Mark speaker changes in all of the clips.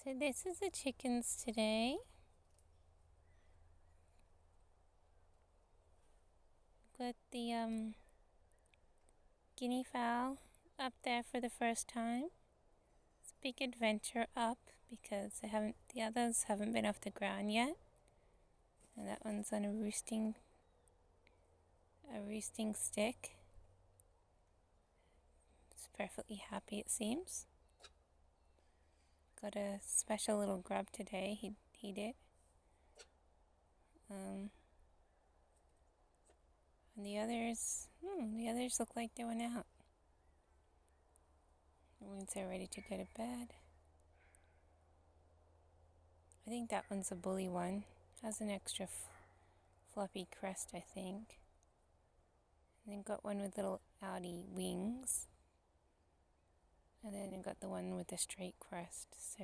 Speaker 1: So this is the chickens today. Got the guinea fowl up there for the first time. It's a big adventure up because the others haven't been off the ground yet. And that one's on a roosting stick. It's perfectly happy, it seems. Got a special little grub today, he did. And the others look like they went out. The ones are ready to go to bed. I think that one's a bully one. Has an extra floppy crest, I think. And then got one with little outy wings. And then I got the one with the straight crest. So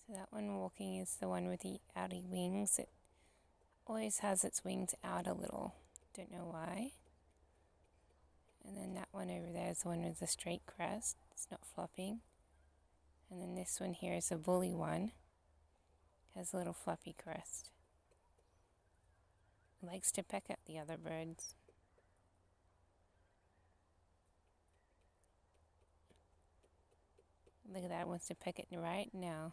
Speaker 1: that one walking is the one with the outy wings. It always has its wings out a little. Don't know why. And then that one over there is the one with the straight crest. It's not flopping. And then this one here is a bully one. Has a little floppy crest. Likes to peck at the other birds. Look at that, wants to peck it right now.